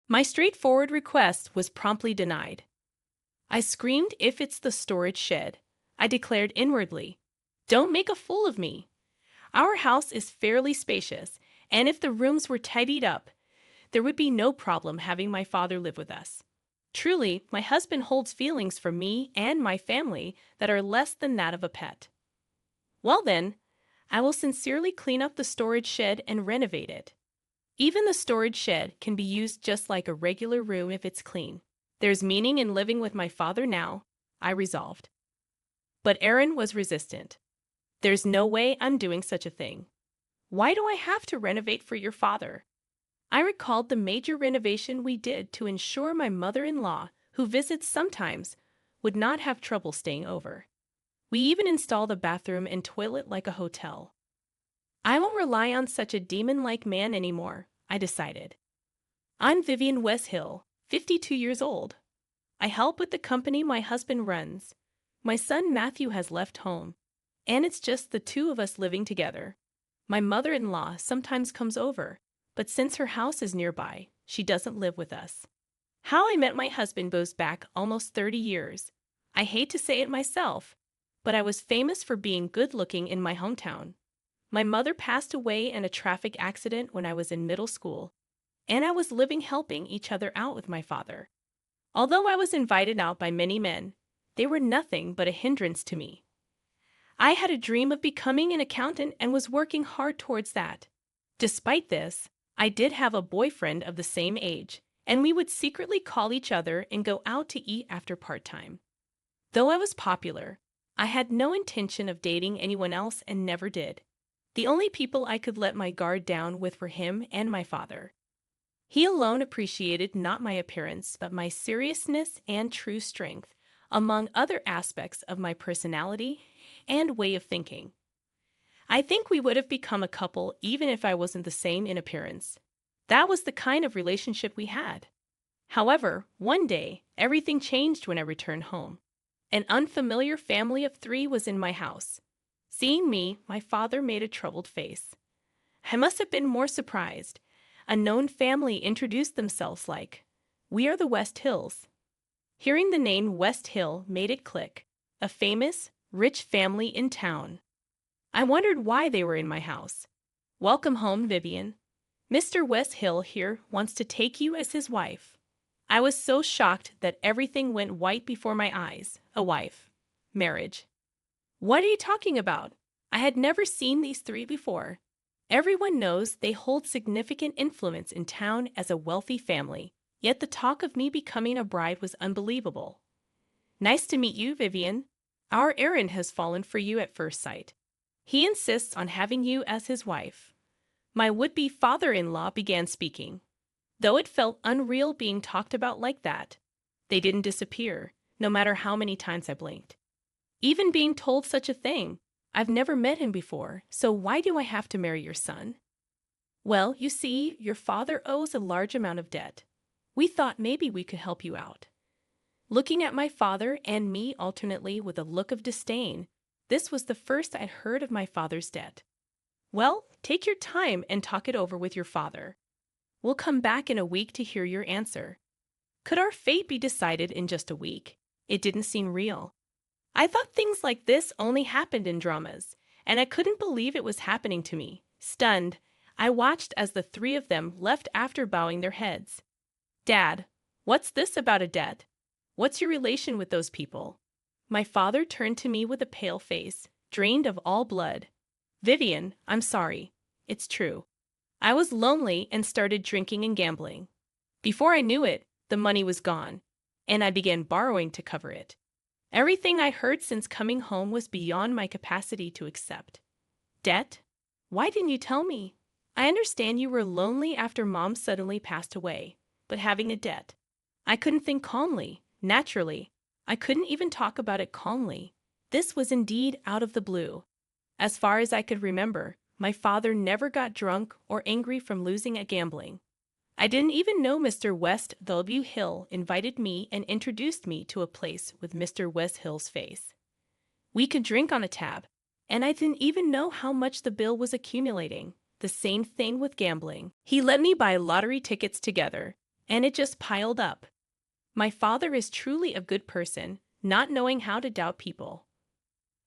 My straightforward request was promptly denied. I screamed, "If it's the storage shed," I declared inwardly. "Don't make a fool of me. Our house is fairly spacious, and if the rooms were tidied up, there would be no problem having my father live with us. Truly, my husband holds feelings for me and my family that are less than that of a pet. Well then, I will sincerely clean up the storage shed and renovate it. Even the storage shed can be used just like a regular room if it's clean. There's meaning in living with my father now," I resolved. But Aaron was resistant. "There's no way I'm doing such a thing. Why do I have to renovate for your father?" I recalled the major renovation we did to ensure my mother-in-law, who visits sometimes, would not have trouble staying over. We even installed a bathroom and toilet like a hotel. I won't rely on such a demon-like man anymore, I decided. I'm Vivian Westhill, 52 years old. I help with the company my husband runs. My son Matthew has left home, and it's just the two of us living together. My mother-in-law sometimes comes over, but since her house is nearby, she doesn't live with us. How I met my husband goes back almost 30 years. I hate to say it myself, but I was famous for being good-looking in my hometown. My mother passed away in a traffic accident when I was in middle school, and I was living helping each other out with my father. Although I was invited out by many men, they were nothing but a hindrance to me. I had a dream of becoming an accountant and was working hard towards that. Despite this, I did have a boyfriend of the same age, and we would secretly call each other and go out to eat after part-time. Though I was popular, I had no intention of dating anyone else and never did. The only people I could let my guard down with were him and my father. He alone appreciated not my appearance, but my seriousness and true strength, among other aspects of my personality and way of thinking. I think we would have become a couple even if I wasn't the same in appearance. That was the kind of relationship we had. However, one day, everything changed when I returned home. An unfamiliar family of 3 was in my house. Seeing me, my father made a troubled face. I must have been more surprised. A known family introduced themselves like, "We are the West Hills." Hearing the name West Hill made it click. A famous, rich family in town. I wondered why they were in my house. "Welcome home, Vivian. Mr. West Hill here wants to take you as his wife." I was so shocked that everything went white before my eyes. A wife. Marriage. What are you talking about? I had never seen these 3 before. Everyone knows they hold significant influence in town as a wealthy family, yet the talk of me becoming a bride was unbelievable. "Nice to meet you, Vivian. Our Aaron has fallen for you at first sight. He insists on having you as his wife." My would-be father-in-law began speaking. Though it felt unreal being talked about like that, they didn't disappear, no matter how many times I blinked. Even being told such a thing, "I've never met him before, so why do I have to marry your son?" "Well, you see, your father owes a large amount of debt. We thought maybe we could help you out." Looking at my father and me alternately with a look of disdain, this was the first I'd heard of my father's debt. "Well, take your time and talk it over with your father. We'll come back in a week to hear your answer." Could our fate be decided in just a week? It didn't seem real. I thought things like this only happened in dramas, and I couldn't believe it was happening to me. Stunned, I watched as the 3 of them left after bowing their heads. "Dad, what's this about a debt? What's your relation with those people?" My father turned to me with a pale face, drained of all blood. "Vivian, I'm sorry. It's true. I was lonely and started drinking and gambling. Before I knew it, the money was gone, and I began borrowing to cover it. Everything I heard since coming home was beyond my capacity to accept." "Debt? Why didn't you tell me? I understand you were lonely after Mom suddenly passed away, but having a debt." I couldn't think calmly. Naturally, I couldn't even talk about it calmly. This was indeed out of the blue. As far as I could remember, my father never got drunk or angry from losing at gambling. I didn't even know Mr. West W. Hill invited me and introduced me to a place with Mr. West Hill's face. We could drink on a tab, and I didn't even know how much the bill was accumulating. The same thing with gambling. He let me buy lottery tickets together, and it just piled up. My father is truly a good person, not knowing how to doubt people.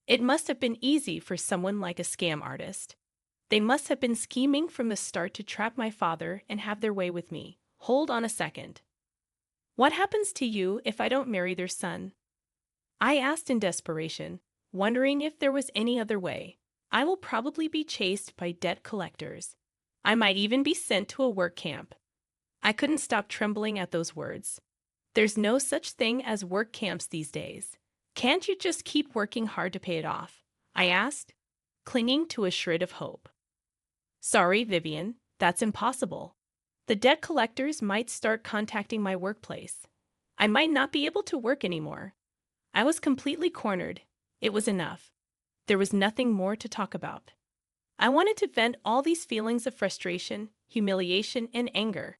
It must have been easy for someone like a scam artist. They must have been scheming from the start to trap my father and have their way with me. Hold on a second. What happens to you if I don't marry their son? I asked in desperation, wondering if there was any other way. I will probably be chased by debt collectors. I might even be sent to a work camp. I couldn't stop trembling at those words. There's no such thing as work camps these days. Can't you just keep working hard to pay it off? I asked, clinging to a shred of hope. Sorry, Vivian, that's impossible. The debt collectors might start contacting my workplace. I might not be able to work anymore. I was completely cornered. It was enough. There was nothing more to talk about. I wanted to vent all these feelings of frustration, humiliation, and anger.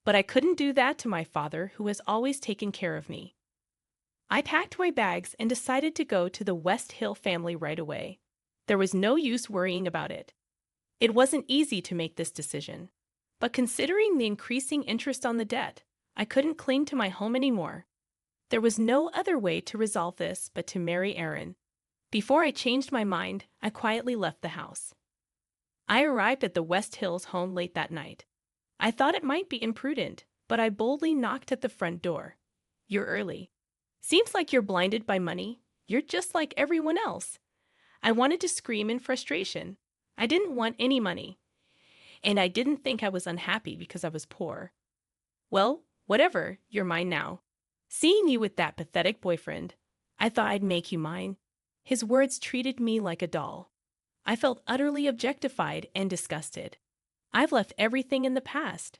But I couldn't do that to my father, who has always taken care of me. I packed my bags and decided to go to the West Hill family right away. There was no use worrying about it. It wasn't easy to make this decision. But considering the increasing interest on the debt, I couldn't cling to my home anymore. There was no other way to resolve this but to marry Aaron. Before I changed my mind, I quietly left the house. I arrived at the West Hills home late that night. I thought it might be imprudent, but I boldly knocked at the front door. You're early. Seems like you're blinded by money. You're just like everyone else. I wanted to scream in frustration. I didn't want any money. And I didn't think I was unhappy because I was poor. Well, whatever, you're mine now. Seeing you with that pathetic boyfriend, I thought I'd make you mine. His words treated me like a doll. I felt utterly objectified and disgusted. I've left everything in the past.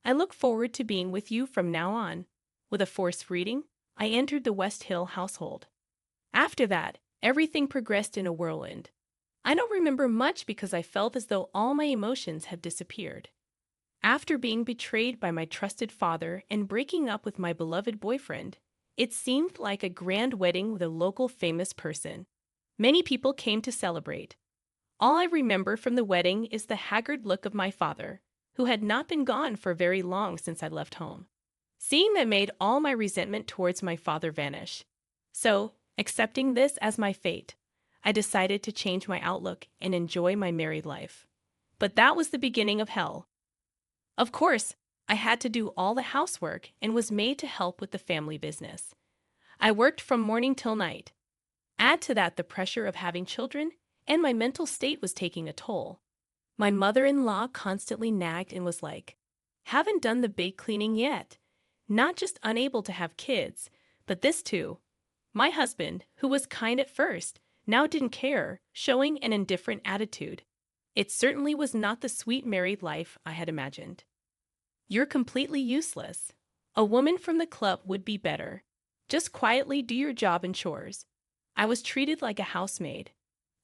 I look forward to being with you from now on. With a forced greeting, I entered the West Hill household. After that, everything progressed in a whirlwind. I don't remember much because I felt as though all my emotions had disappeared. After being betrayed by my trusted father and breaking up with my beloved boyfriend, it seemed like a grand wedding with a local famous person. Many people came to celebrate. All I remember from the wedding is the haggard look of my father, who had not been gone for very long since I left home. Seeing that made all my resentment towards my father vanish. So, accepting this as my fate, I decided to change my outlook and enjoy my married life. But that was the beginning of hell. Of course, I had to do all the housework and was made to help with the family business. I worked from morning till night. Add to that the pressure of having children, and my mental state was taking a toll. My mother-in-law constantly nagged and was like, "Haven't done the big cleaning yet." Not just unable to have kids, but this too. My husband, who was kind at first, now didn't care, showing an indifferent attitude. It certainly was not the sweet married life I had imagined. You're completely useless. A woman from the club would be better. Just quietly do your job and chores. I was treated like a housemaid.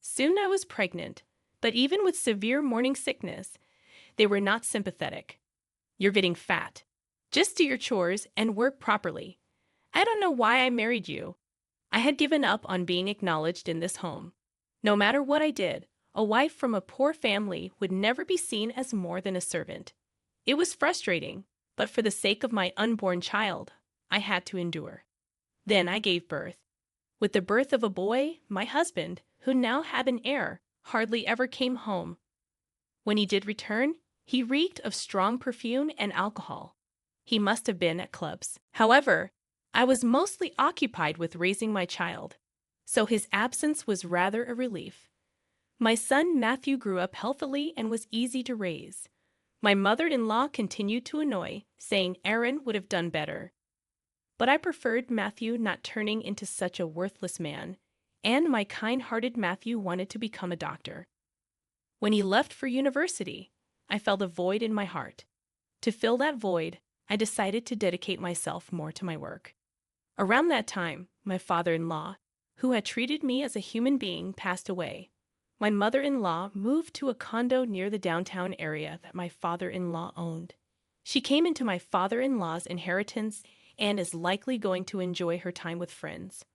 Soon I was pregnant, but even with severe morning sickness, they were not sympathetic. You're getting fat. Just do your chores and work properly. I don't know why I married you. I had given up on being acknowledged in this home. No matter what I did, a wife from a poor family would never be seen as more than a servant. It was frustrating, but for the sake of my unborn child, I had to endure. Then I gave birth. With the birth of a boy, my husband, who now had an heir, hardly ever came home. When he did return, he reeked of strong perfume and alcohol. He must have been at clubs. However, I was mostly occupied with raising my child, so his absence was rather a relief. My son Matthew grew up healthily and was easy to raise. My mother-in-law continued to annoy, saying Aaron would have done better. But I preferred Matthew not turning into such a worthless man, and my kind-hearted Matthew wanted to become a doctor. When he left for university, I felt a void in my heart. To fill that void, I decided to dedicate myself more to my work. Around that time, my father-in-law, who had treated me as a human being, passed away. My mother-in-law moved to a condo near the downtown area that my father-in-law owned. She came into my father-in-law's inheritance and is likely going to enjoy her time with friends.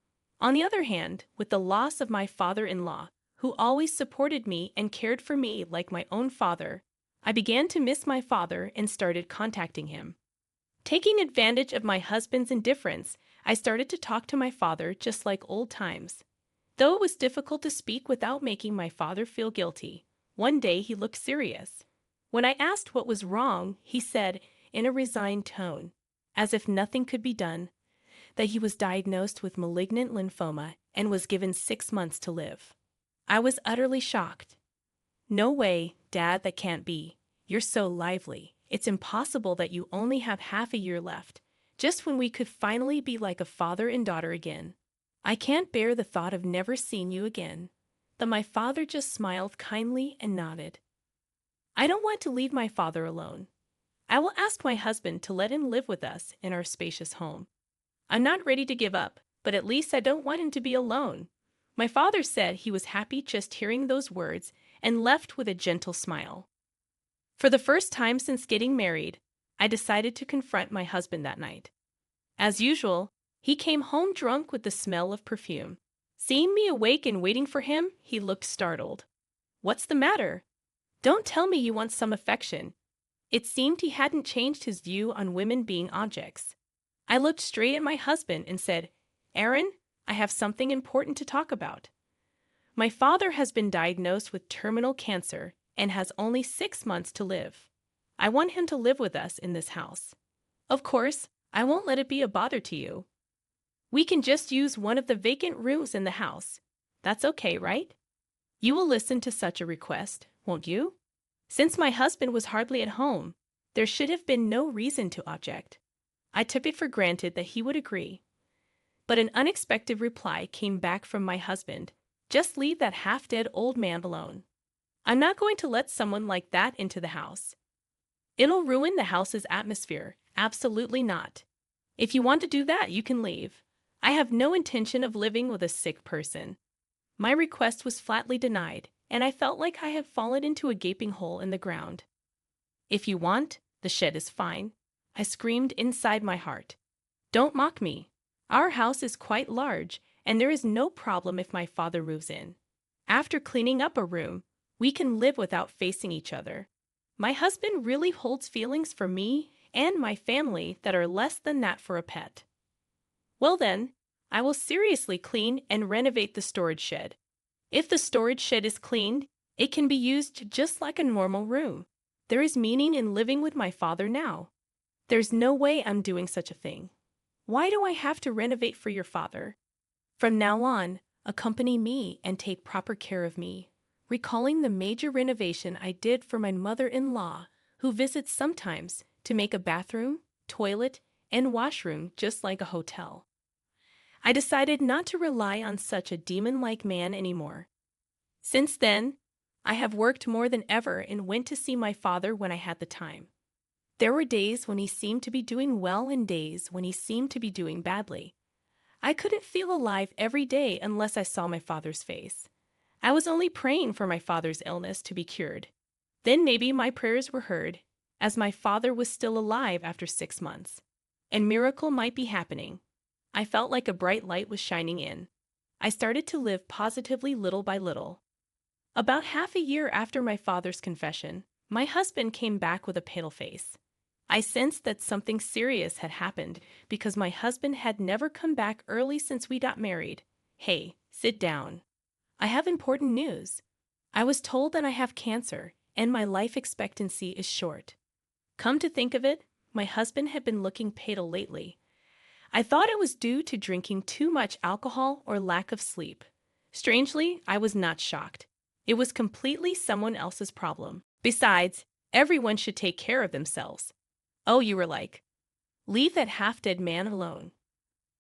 On the other hand, with the loss of my father-in-law, who always supported me and cared for me like my own father, I began to miss my father and started contacting him. Taking advantage of my husband's indifference, I started to talk to my father just like old times. Though it was difficult to speak without making my father feel guilty, one day he looked serious. When I asked what was wrong, he said, in a resigned tone, as if nothing could be done, that he was diagnosed with malignant lymphoma and was given 6 months to live. I was utterly shocked. No way, Dad, that can't be. You're so lively. It's impossible that you only have half a year left, just when we could finally be like a father and daughter again. I can't bear the thought of never seeing you again. But my father just smiled kindly and nodded. I don't want to leave my father alone. I will ask my husband to let him live with us in our spacious home. I'm not ready to give up, but at least I don't want him to be alone. My father said he was happy just hearing those words and left with a gentle smile. For the first time since getting married, I decided to confront my husband that night. As usual, he came home drunk with the smell of perfume. Seeing me awake and waiting for him, he looked startled. What's the matter? Don't tell me you want some affection. It seemed he hadn't changed his view on women being objects. I looked straight at my husband and said, Aaron, I have something important to talk about. My father has been diagnosed with terminal cancer and has only 6 months to live. I want him to live with us in this house. Of course, I won't let it be a bother to you. We can just use one of the vacant rooms in the house. That's okay, right? You will listen to such a request, won't you? Since my husband was hardly at home, there should have been no reason to object. I took it for granted that he would agree. But an unexpected reply came back from my husband. Just leave that half-dead old man alone. I'm not going to let someone like that into the house. It'll ruin the house's atmosphere. Absolutely not. If you want to do that, you can leave. I have no intention of living with a sick person. My request was flatly denied, and I felt like I had fallen into a gaping hole in the ground. If you want, the shed is fine, I screamed inside my heart. Don't mock me. Our house is quite large, and there is no problem if my father moves in. After cleaning up a room, we can live without facing each other. My husband really holds feelings for me and my family that are less than that for a pet. Well then, I will seriously clean and renovate the storage shed. If the storage shed is cleaned, it can be used just like a normal room. There is meaning in living with my father now. There's no way I'm doing such a thing. Why do I have to renovate for your father? From now on, accompany me and take proper care of me, recalling the major renovation I did for my mother-in-law, who visits sometimes to make a bathroom, toilet, and washroom just like a hotel. I decided not to rely on such a demon-like man anymore. Since then, I have worked more than ever and went to see my father when I had the time. There were days when he seemed to be doing well and days when he seemed to be doing badly. I couldn't feel alive every day unless I saw my father's face. I was only praying for my father's illness to be cured. Then maybe my prayers were heard, as my father was still alive after 6 months. And miracle might be happening. I felt like a bright light was shining in. I started to live positively little by little. About half a year after my father's confession, my husband came back with a pale face. I sensed that something serious had happened because my husband had never come back early since we got married. Hey, sit down. I have important news. I was told that I have cancer and my life expectancy is short. Come to think of it, my husband had been looking pale lately. I thought it was due to drinking too much alcohol or lack of sleep. Strangely, I was not shocked. It was completely someone else's problem. Besides, everyone should take care of themselves. Oh, you were like, leave that half-dead man alone.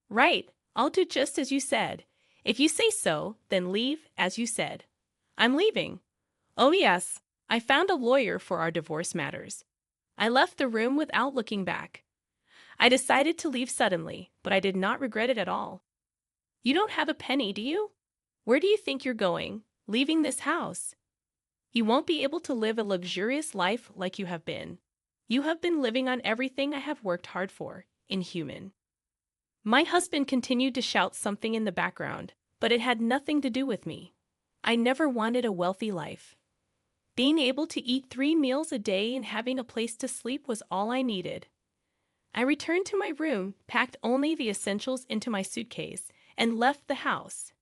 Right, I'll do just as you said. If you say so, then leave as you said. I'm leaving. Oh yes, I found a lawyer for our divorce matters. I left the room without looking back. I decided to leave suddenly, but I did not regret it at all. You don't have a penny, do you? Where do you think you're going, leaving this house? You won't be able to live a luxurious life like you have been. You have been living on everything I have worked hard for, inhuman. My husband continued to shout something in the background, but it had nothing to do with me. I never wanted a wealthy life. Being able to eat 3 meals a day and having a place to sleep was all I needed. I returned to my room, packed only the essentials into my suitcase, and left the house.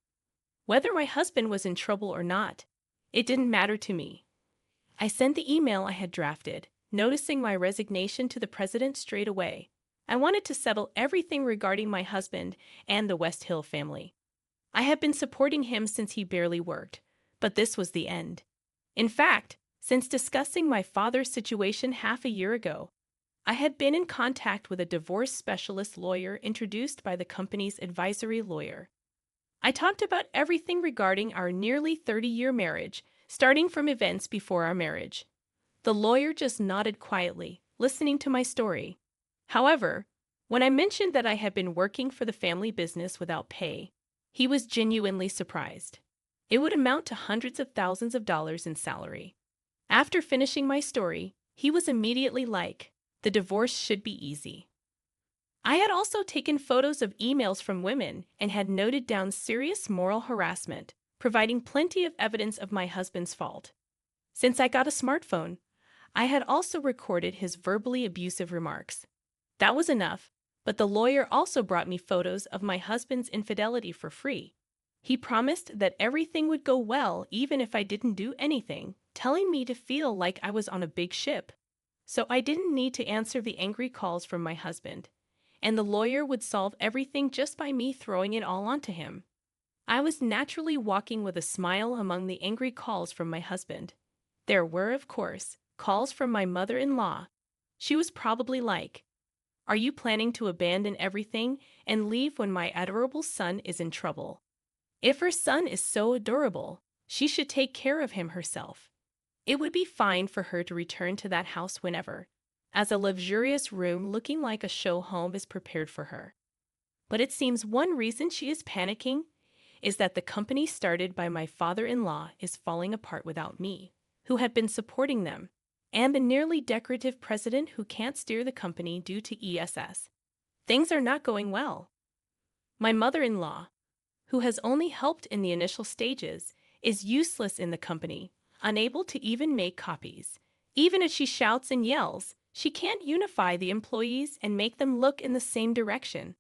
Whether my husband was in trouble or not, it didn't matter to me. I sent the email I had drafted, noticing my resignation to the president straight away. I wanted to settle everything regarding my husband and the West Hill family. I had been supporting him since he barely worked, but this was the end. In fact, since discussing my father's situation half a year ago, I had been in contact with a divorce specialist lawyer introduced by the company's advisory lawyer. I talked about everything regarding our nearly 30-year marriage, starting from events before our marriage. The lawyer just nodded quietly, listening to my story. However, when I mentioned that I had been working for the family business without pay, he was genuinely surprised. It would amount to hundreds of thousands of dollars in salary. After finishing my story, he was immediately like, "The divorce should be easy." I had also taken photos of emails from women and had noted down serious moral harassment, providing plenty of evidence of my husband's fault. Since I got a smartphone, I had also recorded his verbally abusive remarks. That was enough, but the lawyer also brought me photos of my husband's infidelity for free. He promised that everything would go well even if I didn't do anything, telling me to feel like I was on a big ship. So I didn't need to answer the angry calls from my husband, and the lawyer would solve everything just by me throwing it all onto him. I was naturally walking with a smile among the angry calls from my husband. There were, of course, calls from my mother-in-law. She was probably like, "Are you planning to abandon everything and leave when my adorable son is in trouble? If her son is so adorable, she should take care of him herself. It would be fine for her to return to that house whenever, as a luxurious room looking like a show home is prepared for her." But it seems one reason she is panicking is that the company started by my father-in-law is falling apart without me, who had been supporting them, and the nearly decorative president who can't steer the company due to ESS. Things are not going well. My mother-in-law, who has only helped in the initial stages, is useless in the company, unable to even make copies. Even if she shouts and yells, she can't unify the employees and make them look in the same direction.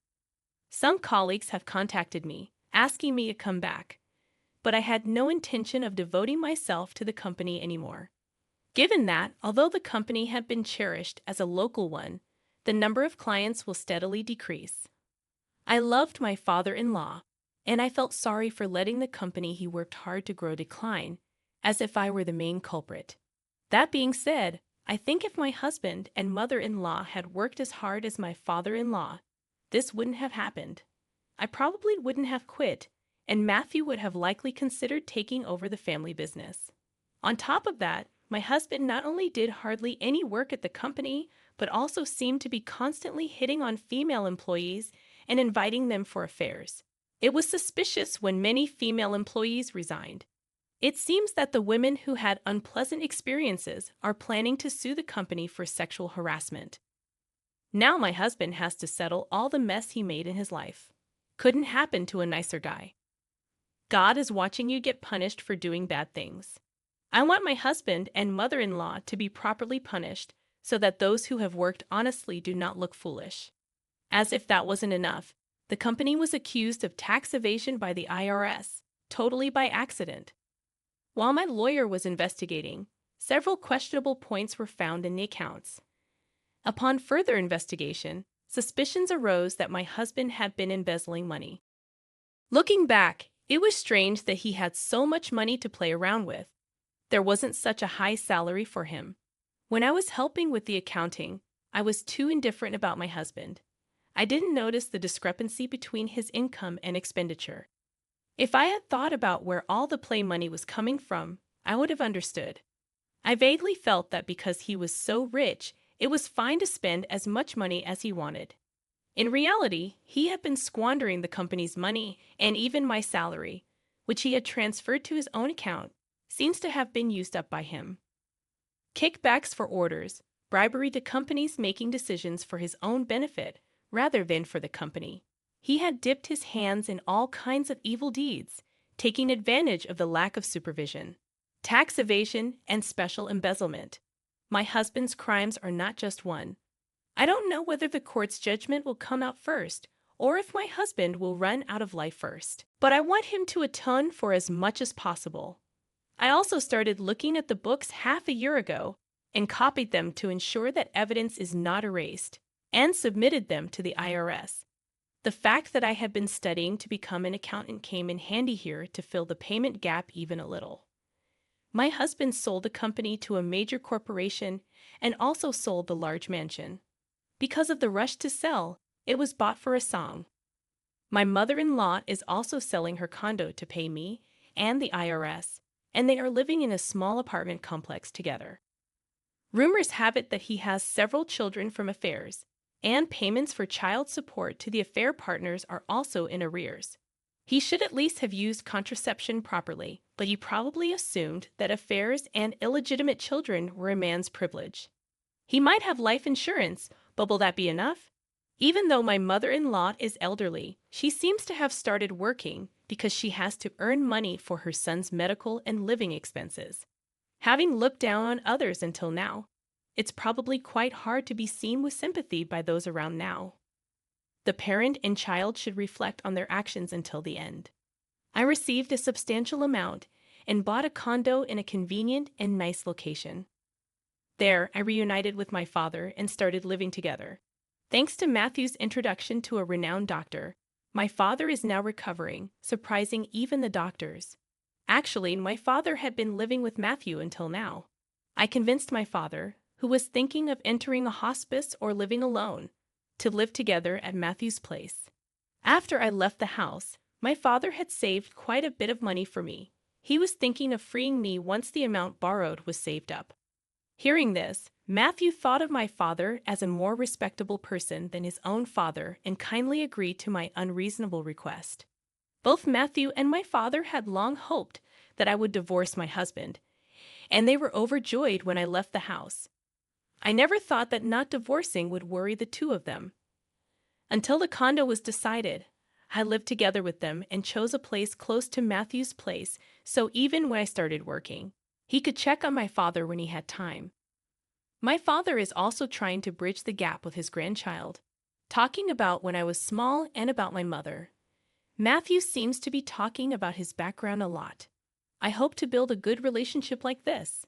Some colleagues have contacted me, asking me to come back, but I had no intention of devoting myself to the company anymore. Given that, although the company had been cherished as a local one, the number of clients will steadily decrease. I loved my father-in-law, and I felt sorry for letting the company he worked hard to grow decline, as if I were the main culprit. That being said, I think if my husband and mother-in-law had worked as hard as my father-in-law, this wouldn't have happened. I probably wouldn't have quit, and Matthew would have likely considered taking over the family business. On top of that, my husband not only did hardly any work at the company, but also seemed to be constantly hitting on female employees and inviting them for affairs. It was suspicious when many female employees resigned. It seems that the women who had unpleasant experiences are planning to sue the company for sexual harassment. Now my husband has to settle all the mess he made in his life. Couldn't happen to a nicer guy. God is watching you get punished for doing bad things. I want my husband and mother-in-law to be properly punished so that those who have worked honestly do not look foolish. As if that wasn't enough, the company was accused of tax evasion by the IRS, totally by accident. While my lawyer was investigating, several questionable points were found in the accounts. Upon further investigation, suspicions arose that my husband had been embezzling money. Looking back, it was strange that he had so much money to play around with. There wasn't such a high salary for him. When I was helping with the accounting, I was too indifferent about my husband. I didn't notice the discrepancy between his income and expenditure. If I had thought about where all the play money was coming from, I would have understood. I vaguely felt that because he was so rich, it was fine to spend as much money as he wanted. In reality, he had been squandering the company's money and even my salary, which he had transferred to his own account, seems to have been used up by him. Kickbacks for orders, bribery to companies making decisions for his own benefit rather than for the company. He had dipped his hands in all kinds of evil deeds, taking advantage of the lack of supervision. Tax evasion and special embezzlement. My husband's crimes are not just one. I don't know whether the court's judgment will come out first, or if my husband will run out of life first. But I want him to atone for as much as possible. I also started looking at the books half a year ago and copied them to ensure that evidence is not erased, and submitted them to the IRS. The fact that I had been studying to become an accountant came in handy here to fill the payment gap even a little. My husband sold the company to a major corporation and also sold the large mansion. Because of the rush to sell, it was bought for a song. My mother-in-law is also selling her condo to pay me and the IRS, and they are living in a small apartment complex together. Rumors have it that he has several children from affairs, and payments for child support to the affair partners are also in arrears. He should at least have used contraception properly, but he probably assumed that affairs and illegitimate children were a man's privilege. He might have life insurance, but will that be enough? Even though my mother-in-law is elderly, she seems to have started working because she has to earn money for her son's medical and living expenses. Having looked down on others until now, it's probably quite hard to be seen with sympathy by those around now. The parent and child should reflect on their actions until the end. I received a substantial amount and bought a condo in a convenient and nice location. There, I reunited with my father and started living together. Thanks to Matthew's introduction to a renowned doctor, my father is now recovering, surprising even the doctors. Actually, my father had been living with Matthew until now. I convinced my father, who was thinking of entering a hospice or living alone, to live together at Matthew's place. After I left the house, my father had saved quite a bit of money for me. He was thinking of freeing me once the amount borrowed was saved up. Hearing this, Matthew thought of my father as a more respectable person than his own father and kindly agreed to my unreasonable request. Both Matthew and my father had long hoped that I would divorce my husband, and they were overjoyed when I left the house. I never thought that not divorcing would worry the two of them. Until the condo was decided, I lived together with them and chose a place close to Matthew's place, so even when I started working, he could check on my father when he had time. My father is also trying to bridge the gap with his grandchild, talking about when I was small and about my mother. Matthew seems to be talking about his background a lot. I hope to build a good relationship like this.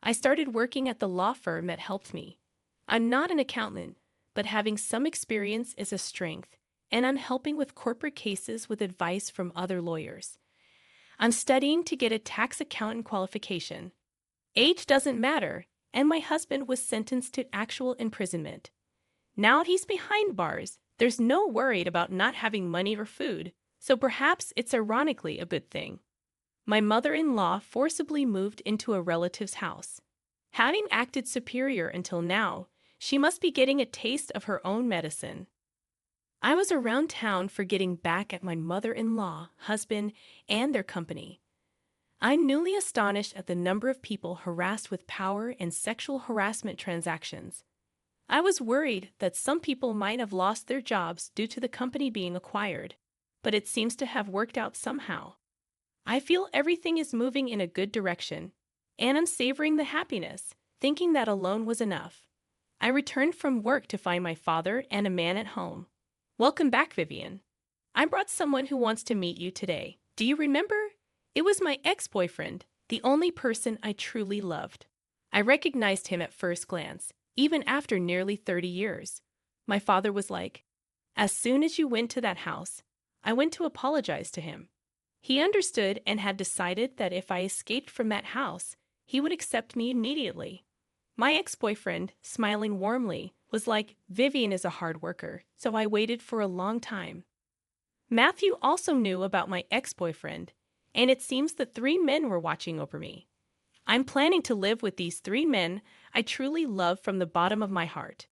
I started working at the law firm that helped me. I'm not an accountant, but having some experience is a strength, and I'm helping with corporate cases with advice from other lawyers. I'm studying to get a tax accountant qualification. Age doesn't matter, and my husband was sentenced to actual imprisonment. Now he's behind bars. There's no worry about not having money or food, so perhaps it's ironically a good thing. My mother-in-law forcibly moved into a relative's house. Having acted superior until now, she must be getting a taste of her own medicine. I was around town for getting back at my mother-in-law, husband, and their company. I'm newly astonished at the number of people harassed with power and sexual harassment transactions. I was worried that some people might have lost their jobs due to the company being acquired, but it seems to have worked out somehow. I feel everything is moving in a good direction, and I'm savoring the happiness, thinking that alone was enough. I returned from work to find my father and a man at home. Welcome back, Vivian. I brought someone who wants to meet you today. Do you remember? It was my ex-boyfriend, the only person I truly loved. I recognized him at first glance, even after nearly 30 years. My father was like, "As soon as you went to that house, I went to apologize to him." He understood and had decided that if I escaped from that house, he would accept me immediately. My ex-boyfriend, smiling warmly, was like, "Vivian is a hard worker," so I waited for a long time. Matthew also knew about my ex-boyfriend, and it seems that 3 men were watching over me. I'm planning to live with these 3 men I truly love from the bottom of my heart.